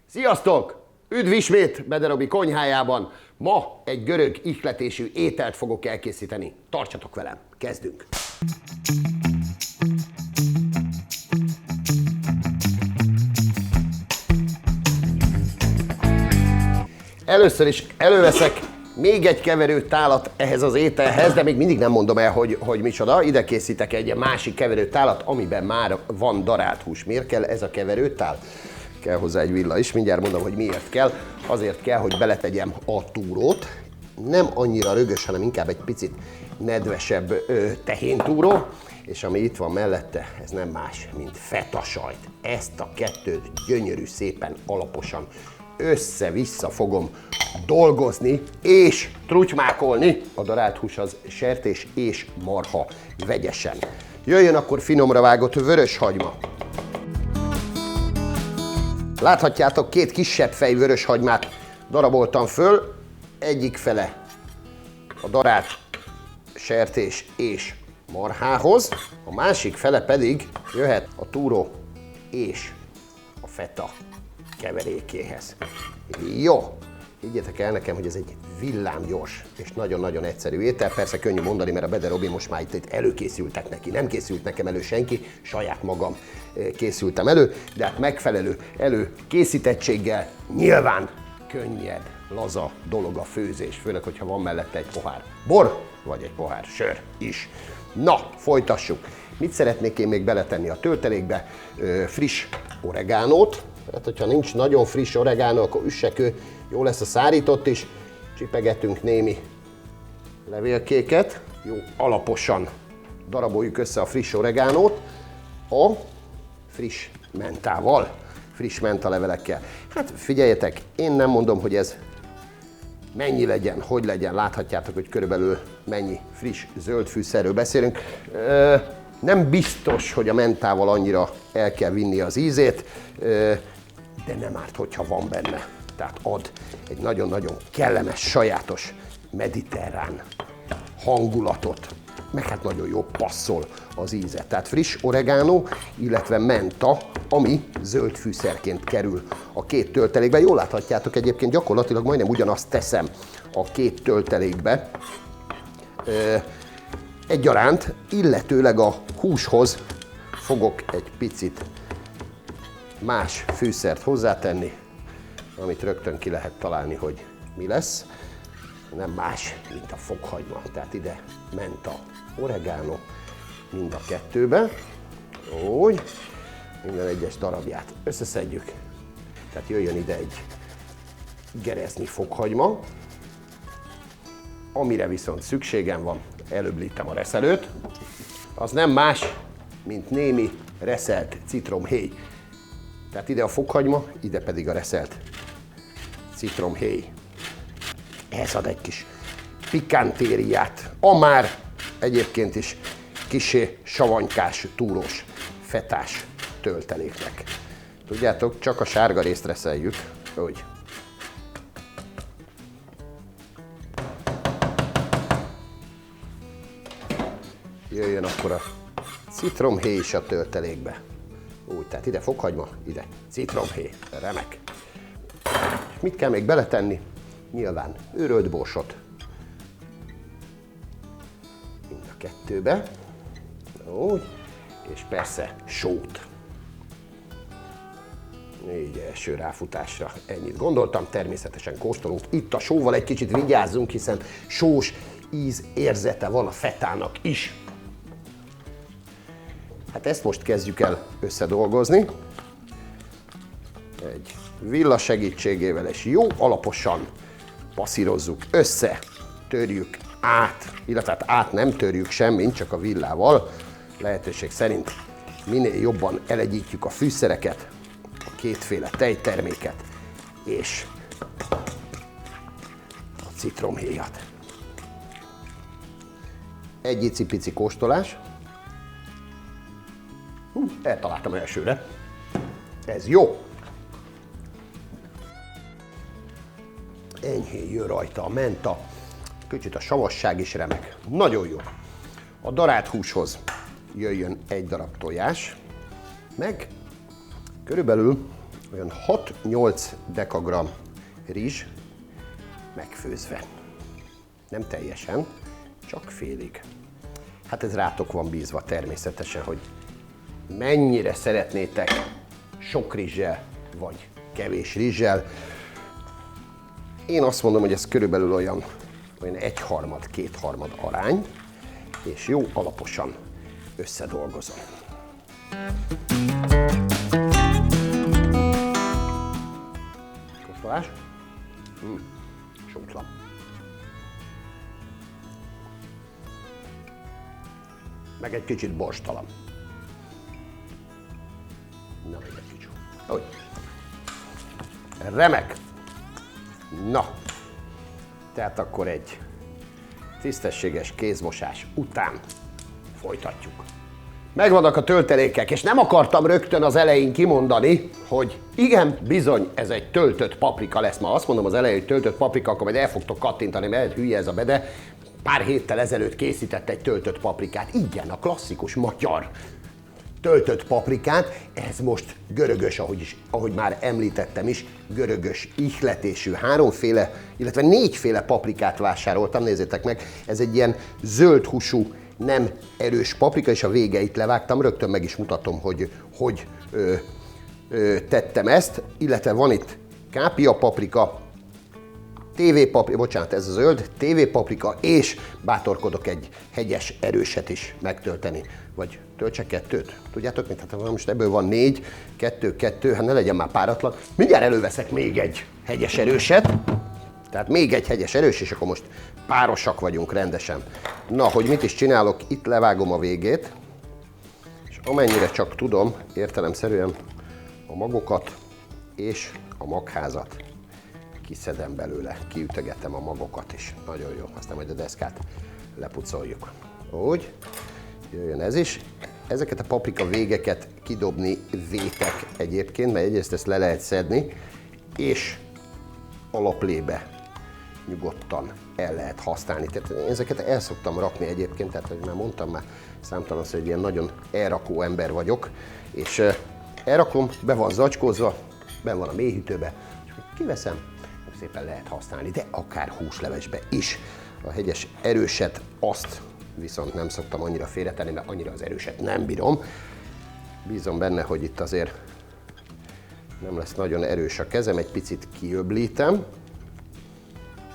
Sziasztok! Üdv ismét Bede Robi konyhájában! Ma egy görög ihletésű ételt fogok elkészíteni. Tartsatok velem, kezdünk! Először is előveszek még egy keverőtálat ehhez az ételhez, de még mindig nem mondom el, hogy micsoda. Ide készítek egy másik keverőtálat, amiben már van darált hús. Miért kell ez a keverőtál? Kell hozzá egy villa is, mindjárt mondom, hogy miért kell. Azért kell, hogy beletegyem a túrót. Nem annyira rögös, hanem inkább egy picit nedvesebb tehéntúró. És ami itt van mellette, ez nem más, mint feta sajt. Ezt a kettőt gyönyörű, szépen, alaposan össze-vissza fogom dolgozni és trutymákolni. A darált hús az sertés és marha vegyesen. Jöjjön akkor finomra vágott vörös hagyma. Láthatjátok, két kisebb fej vörös hagymát daraboltam föl. Egyik fele a darált sertés és marhához, a másik fele pedig jöhet a túró és a feta keverékéhez. Jó, higgyetek el nekem, hogy ez egy villámgyors és nagyon-nagyon egyszerű étel. Persze könnyű mondani, mert a Bede Robi most már itt előkészültek neki. Nem készült nekem elő senki, saját magam készültem elő, de hát megfelelő előkészítettséggel nyilván könnyed, laza dolog a főzés, főleg, hogyha van mellette egy pohár bor, vagy egy pohár sör is. Na, folytassuk. Mit szeretnék én még beletenni a töltelékbe? Friss oregánót. Hát, hogyha nincs nagyon friss oregánó, akkor üssekő, jó lesz a szárított is. Csipegetünk némi levélkéket. Jó, alaposan daraboljuk össze a friss oregánót a friss mentával, friss mentalevelekkel. Hát figyeljetek, én nem mondom, hogy ez mennyi legyen, hogy legyen. Láthatjátok, hogy körülbelül mennyi friss zöld fűszerről beszélünk. Nem biztos, hogy a mentával annyira el kell vinni az ízét, de nem árt, hogyha van benne. Tehát ad egy nagyon-nagyon kellemes, sajátos, mediterrán hangulatot, meg hát nagyon jó passzol az íze. Tehát friss oregánó, illetve menta, ami zöld fűszerként kerül a két töltelékbe. Jól láthatjátok, egyébként gyakorlatilag majdnem ugyanazt teszem a két töltelékbe egyaránt, illetőleg a húshoz fogok egy picit más fűszert hozzátenni, amit rögtön ki lehet találni, hogy mi lesz. Nem más, mint a fokhagyma. Tehát ide menta, oregánó mind a kettőbe. Úgy, minden egyes darabját összeszedjük. Tehát jöjjön ide egy gereznyi fokhagyma, amire viszont szükségem van, előbb littem a reszelőt. Az nem más, mint némi reszelt citromhéj. Tehát ide a fokhagyma, ide pedig a reszelt citromhéj. Ez ad egy kis pikantériát, a már egyébként is kissé savanykás, túrós, fetás tölteléknek. Tudjátok, csak a sárga részt reszeljük, úgy. Jöjjön akkor a citromhéj is a töltelékbe. Úgy, tehát ide fokhagyma, ide citromhéj, remek. És mit kell még beletenni? Nyilván őrölt borsot. Mind a kettőbe. Úgy. És persze sót. Így első ráfutásra ennyit gondoltam, természetesen kóstolunk. Itt a sóval egy kicsit vigyázzunk, hiszen sós íz érzete van a fetának is. Hát ezt most kezdjük el összedolgozni. Egy villa segítségével és jó alaposan passzírozzuk össze, törjük át, illetve hát át nem törjük semmit, csak a villával. Lehetőség szerint minél jobban elegyítjük a fűszereket, a kétféle tejterméket és a citromhéjat. Egy icipici kóstolás. Eltaláltam elsőre. Ez jó. Enyhén jön rajta a menta, kicsit a savasság is remek. Nagyon jó. A darált húshoz jöjjön egy darab tojás, meg körülbelül olyan 6-8 dekagram rizs megfőzve. Nem teljesen, csak félig. Hát ez rátok van bízva természetesen, hogy mennyire szeretnétek sok rizssel, vagy kevés rizssel. Én azt mondom, hogy ez körülbelül olyan 1/3-2/3 arány, és jó alaposan összedolgozom. Kóstolás? Sótlan. Meg egy kicsit borstalan. Na, még egy kicsit. Úgy. Remek! Na, tehát akkor egy tisztességes kézmosás után folytatjuk. Megvannak a töltelékek, és nem akartam rögtön az elején kimondani, hogy igen, bizony, ez egy töltött paprika lesz. Ma azt mondom az elején, hogy töltött paprika, akkor majd el fogtok kattintani, mert hülye ez a Bede. Pár héttel ezelőtt készített egy töltött paprikát. Igen, a klasszikus magyar töltött paprikát, ez most görögös, ahogy már említettem is, görögös ihletésű 3-féle, illetve 4-féle paprikát vásároltam, nézzétek meg, ez egy ilyen zöld húsú, nem erős paprika, és a végeit levágtam, rögtön meg is mutatom, hogy tettem ezt, illetve van itt kápia paprika, ez a zöld, TV-paprika, és bátorkodok egy hegyes erőset is megtölteni. Vagy töltsek 2-t? Tudjátok mit? Hát most ebből van 4, 2, hát ne legyen már páratlan. Mindjárt előveszek még egy hegyes erőset. Tehát még egy hegyes erős, és akkor most párosak vagyunk rendesen. Na, hogy mit is csinálok, itt levágom a végét, és amennyire csak tudom, értelemszerűen a magokat és a magházat kiszedem belőle, kiütögetem a magokat is. Nagyon jó, aztán majd a deszkát lepucoljuk. Úgy, jöjjön ez is. Ezeket a paprika végeket kidobni vétek egyébként, mert egyrészt ezt le lehet szedni, és alaplébe nyugodtan el lehet használni. Tehát én ezeket el szoktam rakni egyébként, tehát hogy már mondtam, már számtalan, hogy ilyen nagyon elrakó ember vagyok, és elrakom, be van zacskózva, benn van a mélyhűtőbe, és kiveszem, szépen lehet használni, de akár húslevesbe is. A hegyes erőset azt viszont nem szoktam annyira félretenni, mert annyira az erőset nem bírom. Bízom benne, hogy itt azért nem lesz nagyon erős a kezem, egy picit kiöblítem,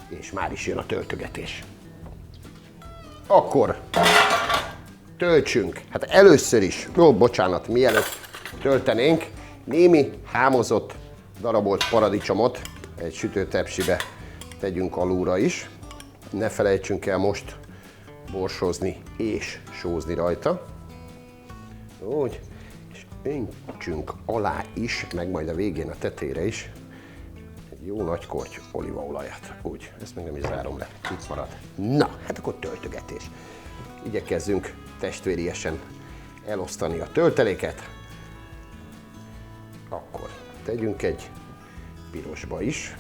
és már is jön a töltögetés. Akkor töltsünk. Hát először is, bocsánat, mielőtt töltenénk, némi hámozott, darabolt paradicsomot egy sütőtepsibe tegyünk alulra is. Ne felejtsünk el most borsózni és sózni rajta. Úgy, és öntsünk alá is, meg majd a végén a tetejére is egy jó nagy korty olívaolajat. Úgy, ezt még nem is zárom le, itt marad. Na, hát akkor töltögetés. Igyekezzünk testvériesen elosztani a tölteléket. Akkor tegyünk egy pirosba is.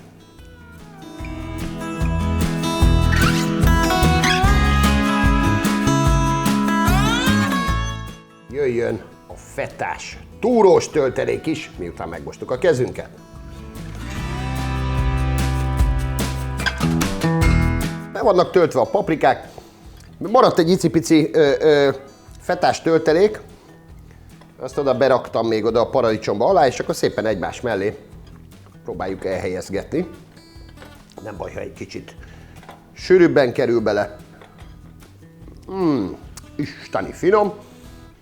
Jöjjön a fetás túrós töltelék is, miután megmostuk a kezünket. Be vannak töltve a paprikák, maradt egy icipici fetás töltelék, azt oda beraktam még oda a paradicsomba alá, és akkor szépen egymás mellé próbáljuk elhelyezgetni. Nem baj, ha egy kicsit sűrűbben kerül bele. Isteni finom.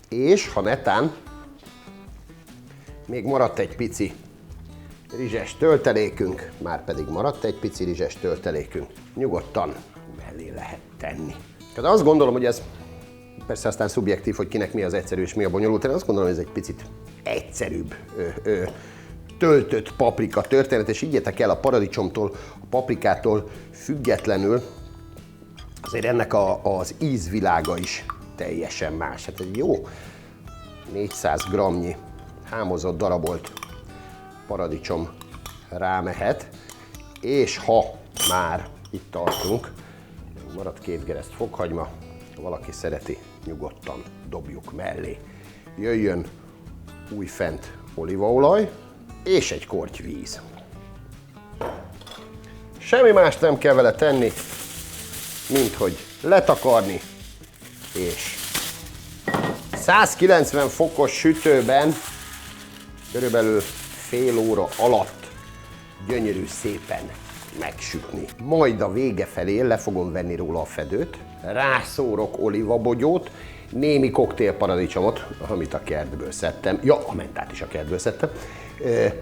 És ha netán még maradt egy pici rizses töltelékünk, már pedig maradt egy pici rizses töltelékünk, nyugodtan mellé lehet tenni. Tehát azt gondolom, hogy ez persze aztán szubjektív, hogy kinek mi az egyszerű és mi a bonyolult, én azt gondolom, hogy ez egy picit egyszerűbb töltött paprika történet, és higgyétek el, a paradicsomtól, a paprikától függetlenül azért ennek az ízvilága is teljesen más. Hát egy jó 400 g-nyi hámozott, darabolt paradicsom rámehet, és ha már itt tartunk, maradt 2 gereszt fokhagyma, ha valaki szereti, nyugodtan dobjuk mellé. Jöjjön újfent olívaolaj, és egy korty víz. Semmi mást nem kell vele tenni, mint hogy letakarni, és 190 fokos sütőben körülbelül fél óra alatt gyönyörű szépen megsütni. Majd a vége felé le fogom venni róla a fedőt, rászórok olívabogyót, némi koktélparadicsomot, amit a kertből szedtem, ja, a mentát is a kertből szedtem,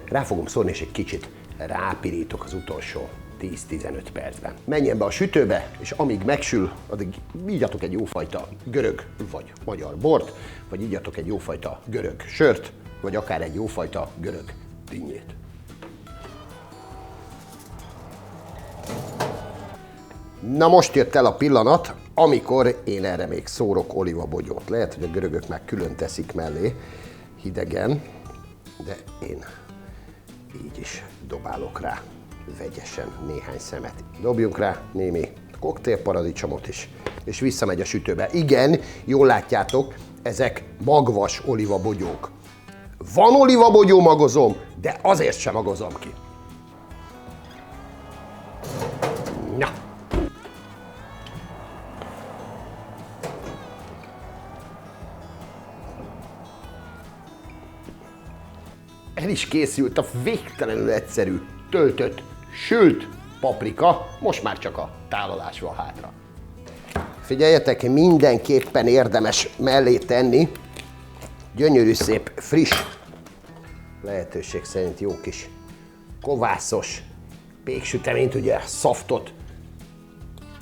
rá fogom szórni, és egy kicsit rápirítok az utolsó 10-15 percben. Menjen be a sütőbe, és amíg megsül, addig ígyatok egy jófajta görög vagy magyar bort, vagy ígyatok egy jófajta görög sört, vagy akár egy jófajta görög dinnyét. Na most jött el a pillanat, amikor én erre még szórok olívabogyót. Lehet, hogy a görögök már külön teszik mellé hidegen, de én így is dobálok rá vegyesen néhány szemet. Dobjunk rá némi koktélparadicsomot is, és visszamegy a sütőbe. Igen, jól látjátok, ezek magvas olívabogyók. Van olívabogyó magozom, de azért sem magozom ki. Na. El is készült a végtelenül egyszerű, töltött, sült paprika, most már csak a tálalás van hátra. Figyeljetek, mindenképpen érdemes mellé tenni gyönyörű szép, friss, lehetőség szerint jó kis kovászos péksüteményt, ugye szaftot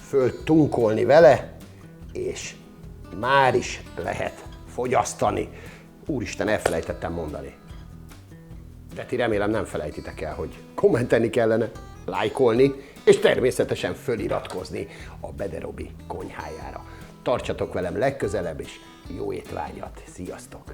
föltunkolni vele, és már is lehet fogyasztani. Úristen, elfelejtettem mondani. De ti remélem nem felejtitek el, hogy kommentelni kellene, lájkolni, és természetesen föliratkozni a Bede Robi konyhájára. Tartsatok velem legközelebb, és jó étvágyat! Sziasztok!